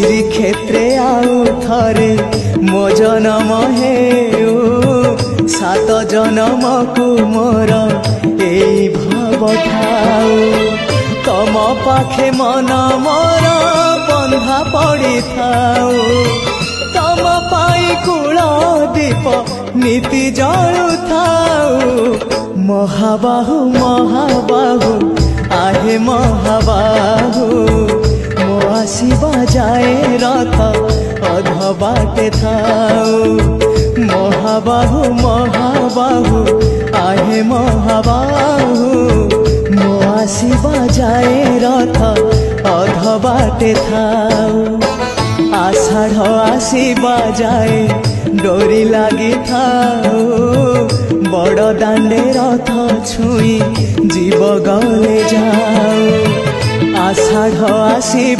श्रीक्षेत्रे आउ थरे मो जनम हेउ सात जनम को मोर एई भाव ठाऊ तम पाखे मन मोर बंधा पड़ी थाऊ तम पाई कूल दीप नीति जलु थाऊ महाबाहु महाबाहु आहे महाबाहु मो आसीबा जाए रथ अध बाटे थाऊ महाबाहु महाबाहु आहे महाबाहु मो आसीबा जाए रथ अध बाटे थाऊ आषाढ़ आसीबा जाए डोरी लगी थाऊ बड़ दांडे रथ छुई जीव गले जाऊ आषाढ़ आसी